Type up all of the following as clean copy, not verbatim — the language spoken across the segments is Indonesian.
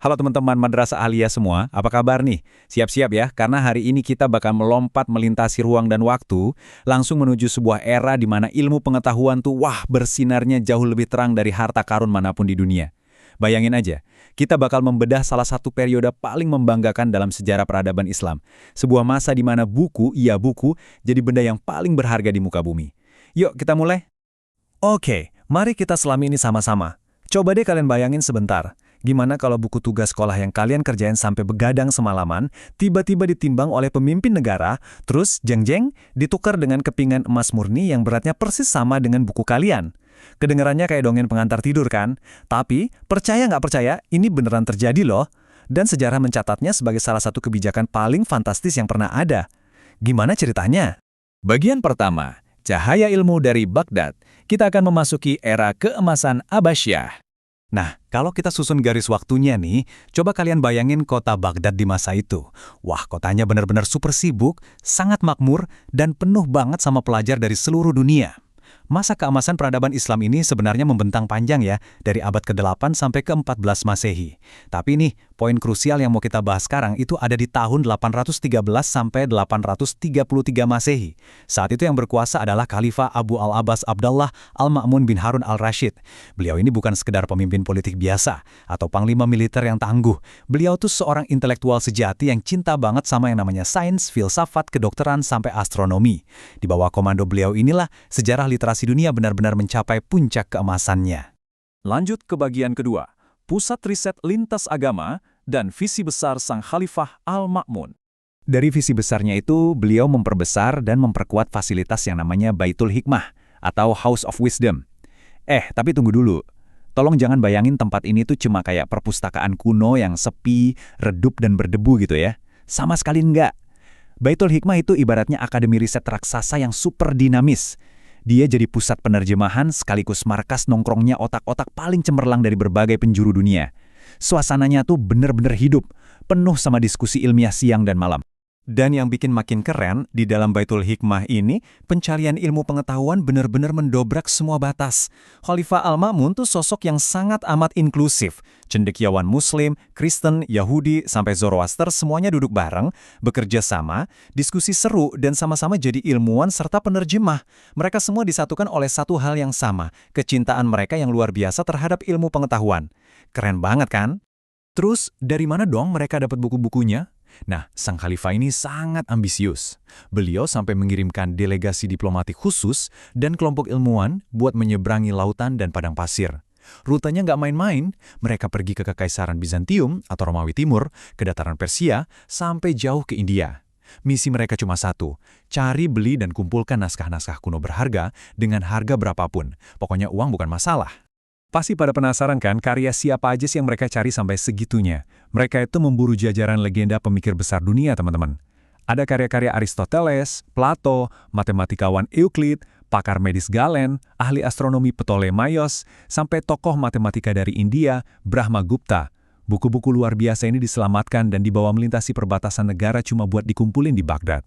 Halo teman-teman Madrasah Aliyah semua, apa kabar nih? Siap-siap ya, karena hari ini kita bakal melompat melintasi ruang dan waktu, langsung menuju sebuah era di mana ilmu pengetahuan tuh bersinarnya jauh lebih terang dari harta karun manapun di dunia. Bayangin aja, kita bakal membedah salah satu periode paling membanggakan dalam sejarah peradaban Islam. Sebuah masa di mana buku, iya buku, jadi benda yang paling berharga di muka bumi. Yuk kita mulai. Oke, mari kita selami ini sama-sama. Coba deh kalian bayangin sebentar. Gimana kalau buku tugas sekolah yang kalian kerjain sampai begadang semalaman, tiba-tiba ditimbang oleh pemimpin negara, terus jeng-jeng ditukar dengan kepingan emas murni yang beratnya persis sama dengan buku kalian. Kedengarannya kayak dongeng pengantar tidur kan? Tapi, percaya nggak percaya, ini beneran terjadi loh. Dan sejarah mencatatnya sebagai salah satu kebijakan paling fantastis yang pernah ada. Gimana ceritanya? Bagian pertama, cahaya ilmu dari Baghdad. Kita akan memasuki era keemasan Abbasiyah. Nah, kalau kita susun garis waktunya nih, coba kalian bayangin kota Baghdad di masa itu. Wah, kotanya benar-benar super sibuk, sangat makmur, dan penuh banget sama pelajar dari seluruh dunia. Masa keemasan peradaban Islam ini sebenarnya membentang panjang ya, dari abad ke-8 sampai ke-14 Masehi. Tapi nih, poin krusial yang mau kita bahas sekarang itu ada di tahun 813 sampai 833 Masehi. Saat itu yang berkuasa adalah Khalifah Abu al-Abbas Abdallah al-Ma'mun bin Harun al-Rashid. Beliau ini bukan sekedar pemimpin politik biasa, atau panglima militer yang tangguh. Beliau tuh seorang intelektual sejati yang cinta banget sama yang namanya sains, filsafat, kedokteran, sampai astronomi. Di bawah komando beliau inilah, sejarah literasi dunia benar-benar mencapai puncak keemasannya. Lanjut ke bagian kedua, pusat riset lintas agama dan visi besar Sang Khalifah Al-Ma'mun. Dari visi besarnya itu, beliau memperbesar dan memperkuat fasilitas yang namanya Baitul Hikmah atau House of Wisdom. Tapi tunggu dulu. Tolong jangan bayangin tempat ini tuh cuma kayak perpustakaan kuno yang sepi, redup, dan berdebu gitu ya. Sama sekali enggak. Baitul Hikmah itu ibaratnya akademi riset raksasa yang super dinamis. Dia jadi pusat penerjemahan sekaligus markas nongkrongnya otak-otak paling cemerlang dari berbagai penjuru dunia. Suasananya tuh bener-bener hidup, penuh sama diskusi ilmiah siang dan malam. Dan yang bikin makin keren, di dalam Baitul Hikmah ini, pencarian ilmu pengetahuan benar-benar mendobrak semua batas. Khalifah Al-Ma'mun tuh sosok yang sangat amat inklusif. Cendekiawan Muslim, Kristen, Yahudi, sampai Zoroaster semuanya duduk bareng, bekerja sama, diskusi seru, dan sama-sama jadi ilmuwan serta penerjemah. Mereka semua disatukan oleh satu hal yang sama, kecintaan mereka yang luar biasa terhadap ilmu pengetahuan. Keren banget kan? Terus, dari mana dong mereka dapat buku-bukunya? Nah, Sang Khalifah ini sangat ambisius. Beliau sampai mengirimkan delegasi diplomatik khusus dan kelompok ilmuwan buat menyeberangi lautan dan padang pasir. Rutenya nggak main-main, mereka pergi ke Kekaisaran Bizantium atau Romawi Timur, ke dataran Persia, sampai jauh ke India. Misi mereka cuma satu, cari, beli, dan kumpulkan naskah-naskah kuno berharga dengan harga berapapun. Pokoknya uang bukan masalah. Pasti pada penasaran kan karya siapa aja sih yang mereka cari sampai segitunya. Mereka itu memburu jajaran legenda pemikir besar dunia, teman-teman. Ada karya-karya Aristoteles, Plato, matematikawan Euclid, pakar medis Galen, ahli astronomi Ptolemaios, sampai tokoh matematika dari India, Brahmagupta. Buku-buku luar biasa ini diselamatkan dan dibawa melintasi perbatasan negara cuma buat dikumpulin di Baghdad.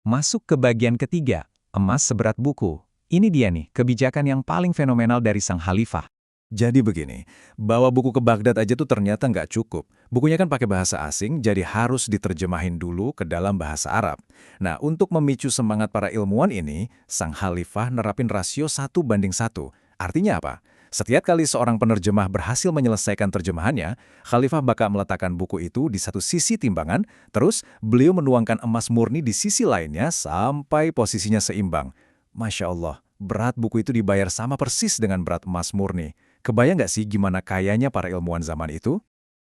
Masuk ke bagian ketiga, emas seberat buku. Ini dia nih, kebijakan yang paling fenomenal dari Sang Khalifah. Jadi begini, bawa buku ke Baghdad aja tuh ternyata nggak cukup. Bukunya kan pakai bahasa asing, jadi harus diterjemahin dulu ke dalam bahasa Arab. Nah, untuk memicu semangat para ilmuwan ini, Sang Khalifah nerapin rasio 1:1. Artinya apa? Setiap kali seorang penerjemah berhasil menyelesaikan terjemahannya, Khalifah bakal meletakkan buku itu di satu sisi timbangan, terus beliau menuangkan emas murni di sisi lainnya sampai posisinya seimbang. Masya Allah, berat buku itu dibayar sama persis dengan berat emas murni. Kebayang nggak sih gimana kayanya para ilmuwan zaman itu?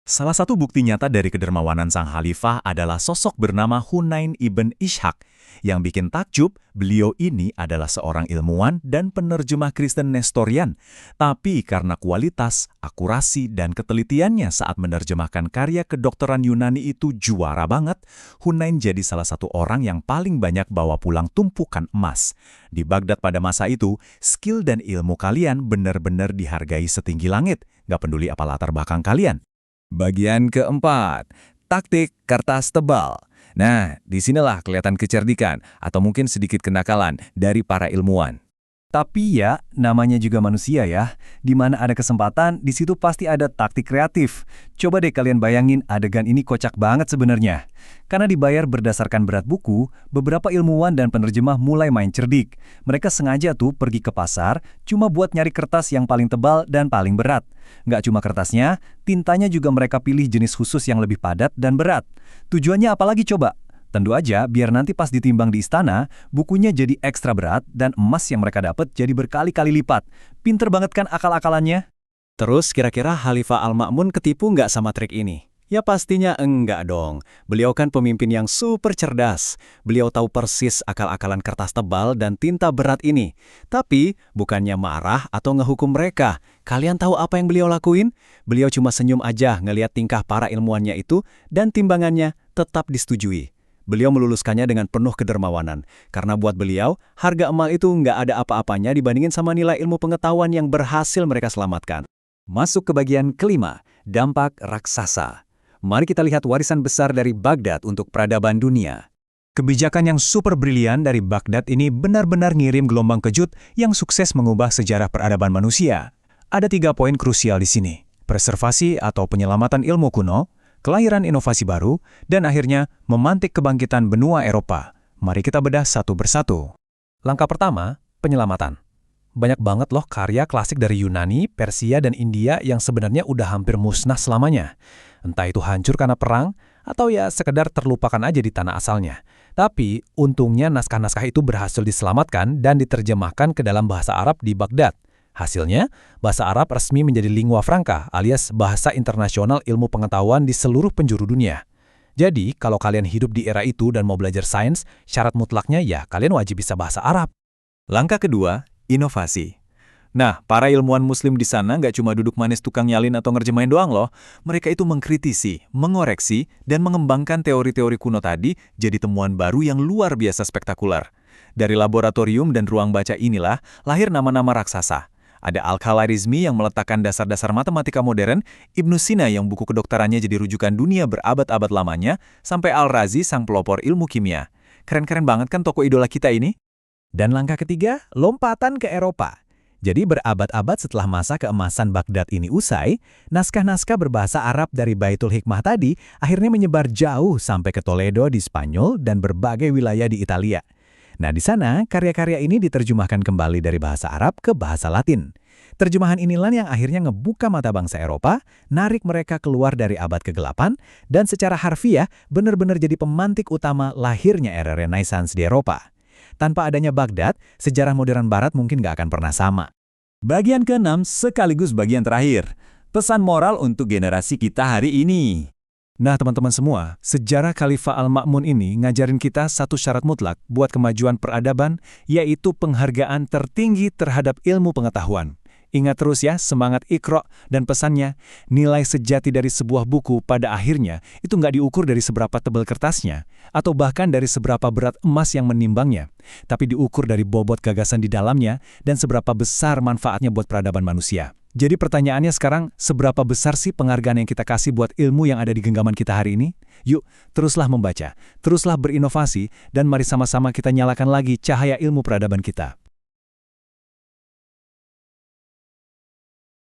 Salah satu bukti nyata dari kedermawanan Sang Khalifah adalah sosok bernama Hunain ibn Ishaq. Yang bikin takjub, beliau ini adalah seorang ilmuwan dan penerjemah Kristen Nestorian. Tapi karena kualitas, akurasi, dan ketelitiannya saat menerjemahkan karya kedokteran Yunani itu juara banget, Hunain jadi salah satu orang yang paling banyak bawa pulang tumpukan emas. Di Baghdad pada masa itu, skill dan ilmu kalian benar-benar dihargai setinggi langit. Gak peduli apa latar belakang kalian. Bagian keempat, taktik kertas tebal. Nah, disinilah kelihatan kecerdikan atau mungkin sedikit kenakalan dari para ilmuwan. Tapi ya, namanya juga manusia ya. Di mana ada kesempatan, di situ pasti ada taktik kreatif. Coba deh kalian bayangin adegan ini kocak banget sebenarnya. Karena dibayar berdasarkan berat buku, beberapa ilmuwan dan penerjemah mulai main cerdik. Mereka sengaja tuh pergi ke pasar, cuma buat nyari kertas yang paling tebal dan paling berat. Nggak cuma kertasnya, tintanya juga mereka pilih jenis khusus yang lebih padat dan berat. Tujuannya apa lagi coba? Tentu aja, biar nanti pas ditimbang di istana, bukunya jadi ekstra berat dan emas yang mereka dapat jadi berkali-kali lipat. Pinter banget kan akal-akalannya? Terus kira-kira Khalifah Al-Ma'mun ketipu nggak sama trik ini? Ya pastinya enggak dong. Beliau kan pemimpin yang super cerdas. Beliau tahu persis akal-akalan kertas tebal dan tinta berat ini. Tapi bukannya marah atau ngehukum mereka. Kalian tahu apa yang beliau lakuin? Beliau cuma senyum aja ngelihat tingkah para ilmuwannya itu dan timbangannya tetap disetujui. Beliau meluluskannya dengan penuh kedermawanan. Karena buat beliau, harga emal itu nggak ada apa-apanya dibandingin sama nilai ilmu pengetahuan yang berhasil mereka selamatkan. Masuk ke bagian kelima, dampak raksasa. Mari kita lihat warisan besar dari Baghdad untuk peradaban dunia. Kebijakan yang super brilian dari Baghdad ini benar-benar ngirim gelombang kejut yang sukses mengubah sejarah peradaban manusia. Ada 3 poin krusial di sini. Preservasi atau penyelamatan ilmu kuno, kelahiran inovasi baru, dan akhirnya memantik kebangkitan benua Eropa. Mari kita bedah satu persatu. Langkah pertama, penyelamatan. Banyak banget loh karya klasik dari Yunani, Persia, dan India yang sebenarnya udah hampir musnah selamanya. Entah itu hancur karena perang, atau ya sekedar terlupakan aja di tanah asalnya. Tapi, untungnya naskah-naskah itu berhasil diselamatkan dan diterjemahkan ke dalam bahasa Arab di Baghdad. Hasilnya, bahasa Arab resmi menjadi lingua franca alias bahasa internasional ilmu pengetahuan di seluruh penjuru dunia. Jadi, kalau kalian hidup di era itu dan mau belajar sains, syarat mutlaknya ya kalian wajib bisa bahasa Arab. Langkah kedua, inovasi. Nah, para ilmuwan muslim di sana nggak cuma duduk manis tukang nyalin atau ngerjemahin doang loh. Mereka itu mengkritisi, mengoreksi, dan mengembangkan teori-teori kuno tadi jadi temuan baru yang luar biasa spektakuler. Dari laboratorium dan ruang baca inilah lahir nama-nama raksasa. Ada Al-Khwarizmi yang meletakkan dasar-dasar matematika modern, Ibnu Sina yang buku kedokterannya jadi rujukan dunia berabad-abad lamanya, sampai Al-Razi sang pelopor ilmu kimia. Keren-keren banget kan tokoh idola kita ini? Dan langkah ketiga, lompatan ke Eropa. Jadi berabad-abad setelah masa keemasan Baghdad ini usai, naskah-naskah berbahasa Arab dari Baitul Hikmah tadi akhirnya menyebar jauh sampai ke Toledo di Spanyol dan berbagai wilayah di Italia. Nah, di sana, karya-karya ini diterjemahkan kembali dari bahasa Arab ke bahasa Latin. Terjemahan inilah yang akhirnya ngebuka mata bangsa Eropa, narik mereka keluar dari abad ke-8, dan secara harfiah benar-benar jadi pemantik utama lahirnya era Renaissance di Eropa. Tanpa adanya Baghdad, sejarah modern Barat mungkin nggak akan pernah sama. Bagian ke-6 sekaligus bagian terakhir. Pesan moral untuk generasi kita hari ini. Nah teman-teman semua, sejarah Khalifah Al-Ma'mun ini ngajarin kita satu syarat mutlak buat kemajuan peradaban, yaitu penghargaan tertinggi terhadap ilmu pengetahuan. Ingat terus ya, semangat Iqra dan pesannya, nilai sejati dari sebuah buku pada akhirnya itu nggak diukur dari seberapa tebal kertasnya, atau bahkan dari seberapa berat emas yang menimbangnya, tapi diukur dari bobot gagasan di dalamnya dan seberapa besar manfaatnya buat peradaban manusia. Jadi pertanyaannya sekarang, seberapa besar sih penghargaan yang kita kasih buat ilmu yang ada di genggaman kita hari ini? Yuk, teruslah membaca, teruslah berinovasi, dan mari sama-sama kita nyalakan lagi cahaya ilmu peradaban kita.